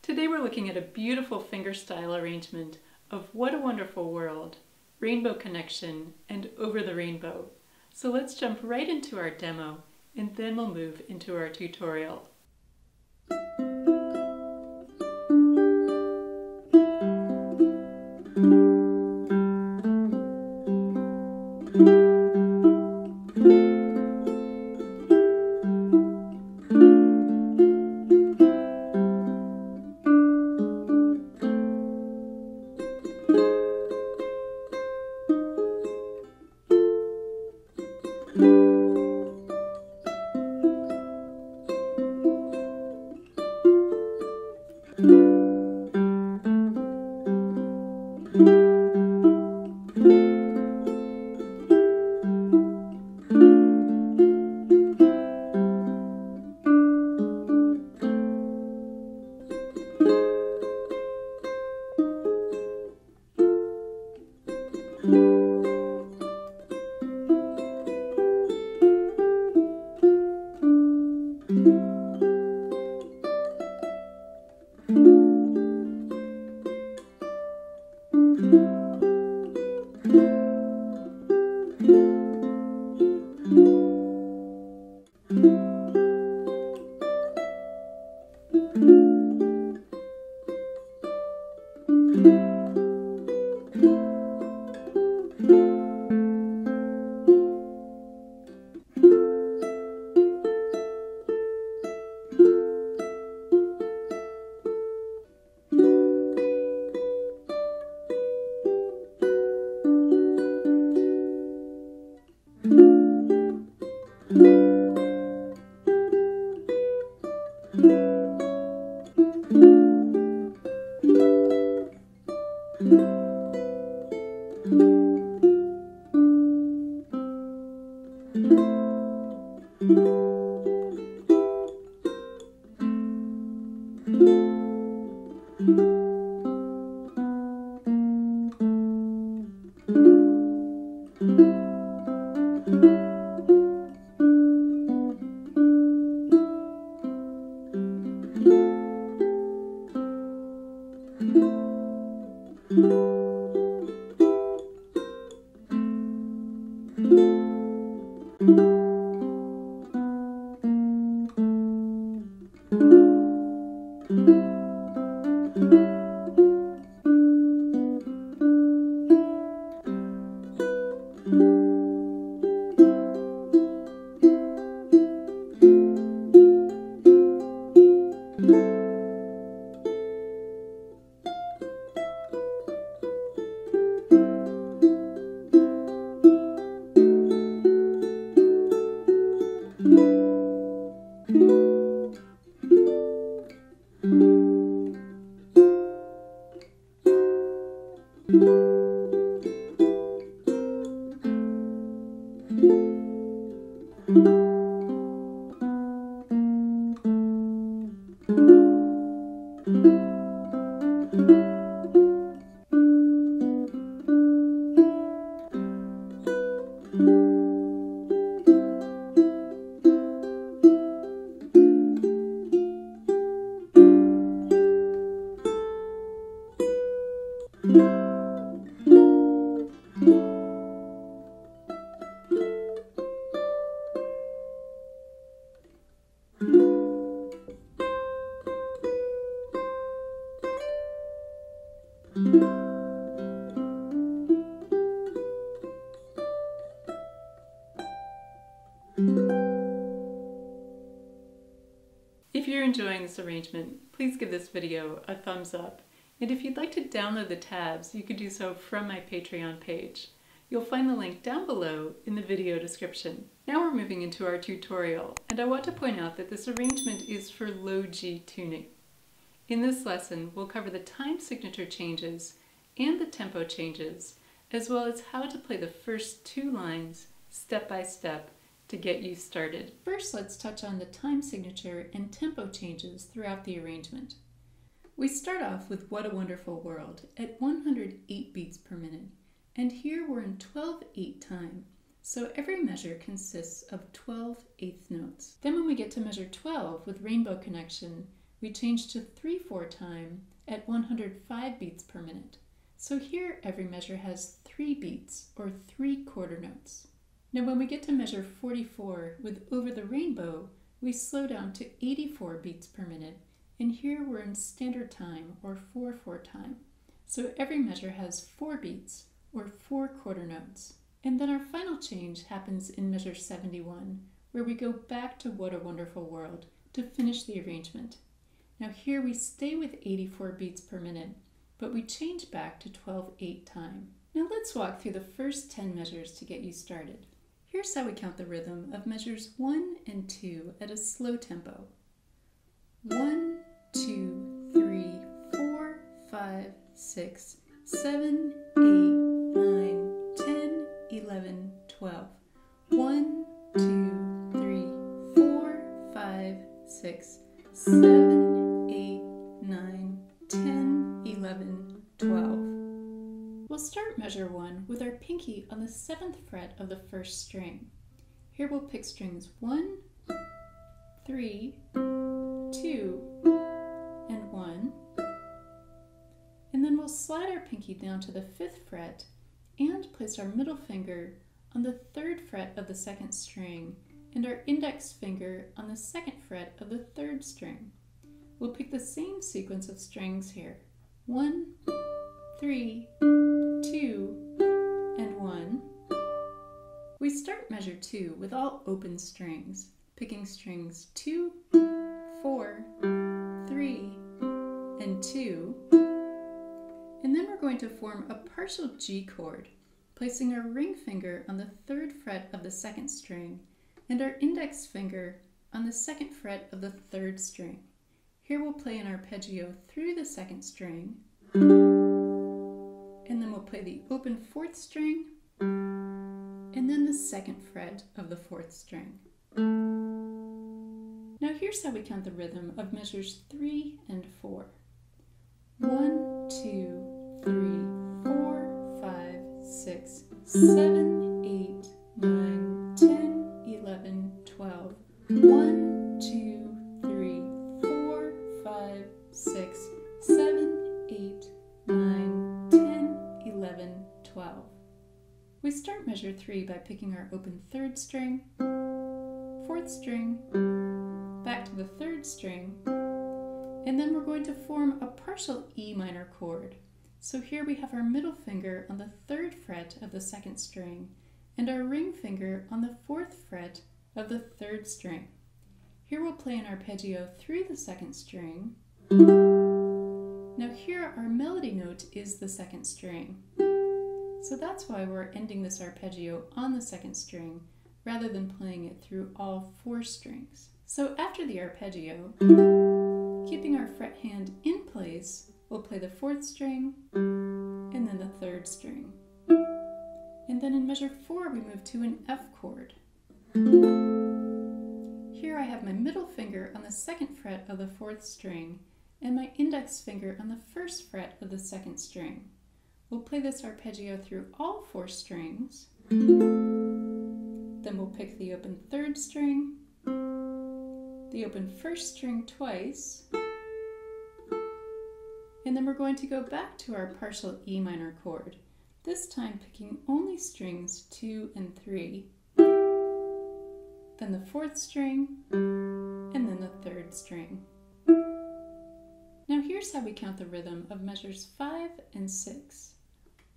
Today we're looking at a beautiful fingerstyle arrangement of What a Wonderful World, Rainbow Connection, and Over the Rainbow. So let's jump right into our demo and then we'll move into our tutorial. If you're enjoying this arrangement, please give this video a thumbs up. And if you'd like to download the tabs, you could do so from my Patreon page. You'll find the link down below in the video description. Now we're moving into our tutorial, and I want to point out that this arrangement is for low G tuning. In this lesson, we'll cover the time signature changes and the tempo changes, as well as how to play the first two lines step by step to get you started. First, let's touch on the time signature and tempo changes throughout the arrangement. We start off with What a Wonderful World at 108 beats per minute, and here we're in 12/8 time, so every measure consists of 12 eighth notes. Then when we get to measure 12 with Rainbow Connection, we change to 3/4 time at 105 beats per minute. So here every measure has 3 beats, or 3 quarter notes. Now when we get to measure 44 with Over the Rainbow, we slow down to 84 beats per minute, and here we're in standard time, or 4/4 time. So every measure has 4 beats, or 4 quarter notes. And then our final change happens in measure 71, where we go back to What a Wonderful World to finish the arrangement. Now here we stay with 84 beats per minute, but we change back to 12/8 time. Now let's walk through the first 10 measures to get you started. Here's how we count the rhythm of measures 1 and 2 at a slow tempo. 1, 2, 3, 4, 5, 6, 7, 8, 9, 10, 11, 12. 1, 2, 3, 4, 5, 6, 7, 8, 9, 10, 11, 12. We'll start measure 1 with our pinky on the 7th fret of the first string. Here we'll pick strings 1, 3, 2, and 1. And then we'll slide our pinky down to the 5th fret and place our middle finger on the 3rd fret of the 2nd string and our index finger on the 2nd fret of the 3rd string. We'll pick the same sequence of strings here. 1, 3, 2, and 1. We start measure 2 with all open strings, picking strings 2, 4, 3, and 2. And then we're going to form a partial G chord, placing our ring finger on the 3rd fret of the 2nd string and our index finger on the 2nd fret of the 3rd string. Here we'll play an arpeggio through the 2nd string, and then we'll play the open 4th string, and then the 2nd fret of the 4th string. Now here's how we count the rhythm of measures 3 and 4. 1, 2, 3, 4, 5, 6, 7, 8, 9, 10, 11, 12. 1, 2, 3, 4, 5, 6, 7, 8, 9, 10, 11, 12. We start measure 3 by picking our open 3rd string, 4th string, back to the 3rd string, and then we're going to form a partial E minor chord. So here we have our middle finger on the 3rd fret of the 2nd string and our ring finger on the 4th fret of the 3rd string. Here we'll play an arpeggio through the 2nd string. Now here our melody note is the 2nd string. So that's why we're ending this arpeggio on the 2nd string rather than playing it through all 4 strings. So after the arpeggio, keeping our fret hand in place, we'll play the 4th string and then the 3rd string. And then in measure 4, we move to an F chord. Here I have my middle finger on the 2nd fret of the 4th string and my index finger on the 1st fret of the 2nd string. We'll play this arpeggio through all 4 strings. Then we'll pick the open 3rd string, the open 1st string twice, and then we're going to go back to our partial E minor chord, this time picking only strings 2 and 3, then the 4th string, and then the 3rd string. Now here's how we count the rhythm of measures 5 and 6.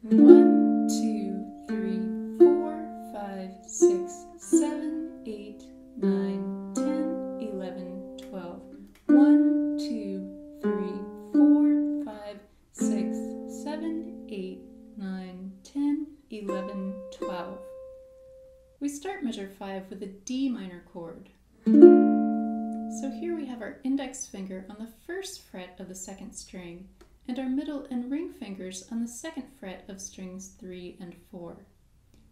1, 2, 3, 4, 5, 6, 7, 8, 9, 10, 11, 12. 1, 2, 3, 4, 5, 6, 7, 8, 9, 10, 11, 12. We start measure 5 with a D minor chord. So here we have our index finger on the 1st fret of the 2nd string and our middle and ring fingers on the 2nd fret of strings 3 and 4.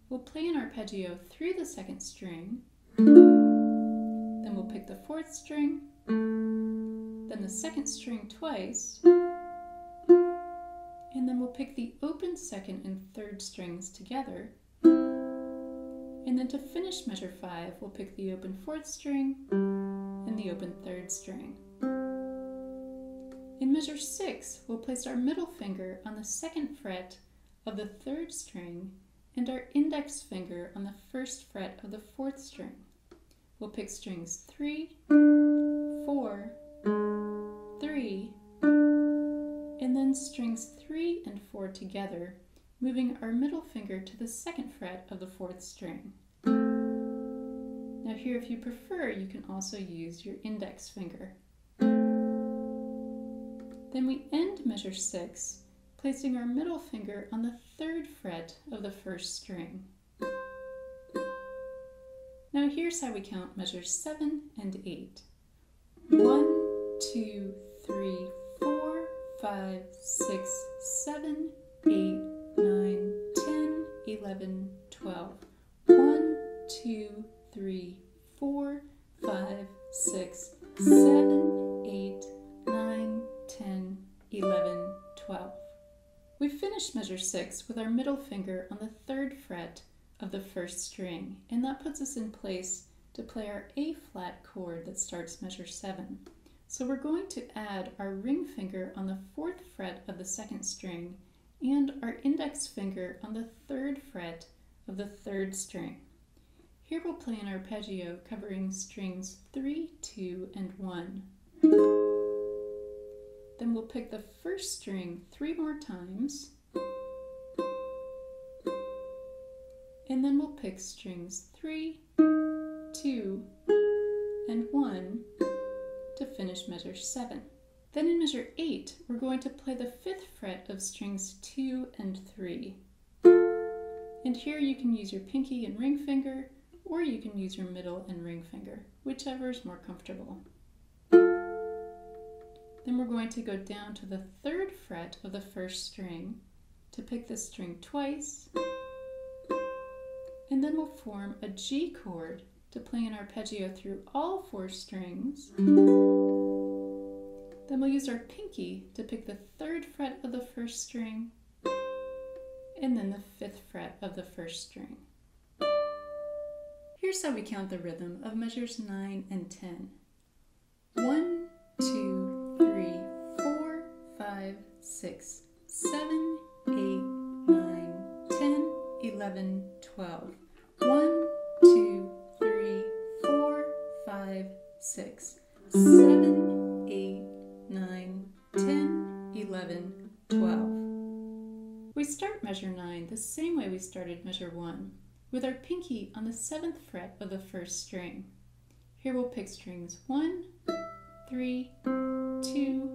We'll play an arpeggio through the 2nd string, then we'll pick the 4th string, then the 2nd string twice, and then we'll pick the open 2nd and 3rd strings together, and then to finish measure 5, we'll pick the open 4th string and the open 3rd string. In measure 6, we'll place our middle finger on the 2nd fret of the 3rd string and our index finger on the 1st fret of the 4th string. We'll pick strings 3, 4, 3, and then strings 3 and 4 together, moving our middle finger to the 2nd fret of the 4th string. Now here, if you prefer, you can also use your index finger. Then we end measure 6, placing our middle finger on the 3rd fret of the 1st string. Now here's how we count measures 7 and 8. 1, 2, 3, 4, 5, 6, 7, 8, 9, 10, 11, 12. 1, 2, 3, 4, 5, 6, 7, 8, 9, 10, 11, 12. We finished measure 6 with our middle finger on the 3rd fret of the 1st string, and that puts us in place to play our A-flat chord that starts measure 7. So we're going to add our ring finger on the 4th fret of the 2nd string and our index finger on the 3rd fret of the 3rd string. Here we'll play an arpeggio covering strings 3, 2, and 1. Then we'll pick the 1st string 3 more times, and then we'll pick strings 3, 2, and 1 to finish measure 7. Then in measure 8, we're going to play the 5th fret of strings 2 and 3. And here you can use your pinky and ring finger, or you can use your middle and ring finger, whichever is more comfortable. Then we're going to go down to the 3rd fret of the 1st string to pick this string twice, and then we'll form a G chord to play an arpeggio through all 4 strings. Then we'll use our pinky to pick the 3rd fret of the 1st string, and then the 5th fret of the 1st string. Here's how we count the rhythm of measures 9 and 10. 1, 2, 3, 4, 5, 6, 7, 8, 9, 10, 11, 12. 1, 2, 3, 4, 5, 6, 7, 8, 9, 10, 11, 12. We start measure 9 the same way we started measure 1, with our pinky on the 7th fret of the 1st string. Here we'll pick strings 1, 3, 2,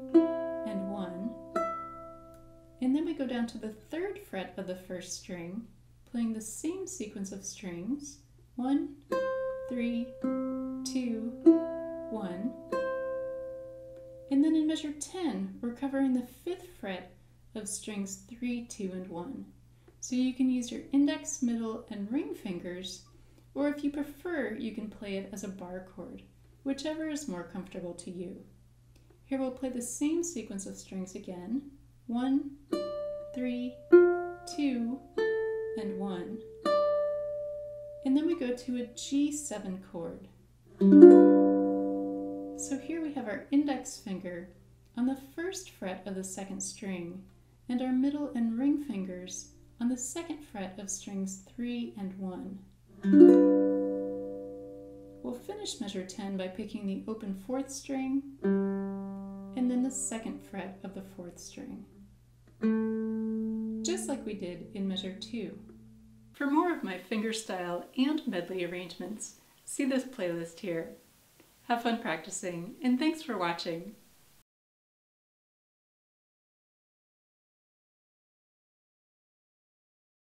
and 1. And then we go down to the 3rd fret of the 1st string, playing the same sequence of strings, 1, 3, 2, 1. And then in measure 10, we're covering the 5th fret of strings 3, 2, and 1. So you can use your index, middle, and ring fingers, or if you prefer, you can play it as a bar chord, whichever is more comfortable to you. Here we'll play the same sequence of strings again, 1, 3, 2, and 1. And then we go to a G7 chord. So here we have our index finger on the 1st fret of the 2nd string, and our middle and ring fingers on the 2nd fret of strings 3 and 1. We'll finish measure 10 by picking the open 4th string and then the 2nd fret of the 4th string, just like we did in measure 2. For more of my fingerstyle and medley arrangements, see this playlist here. Have fun practicing, and thanks for watching.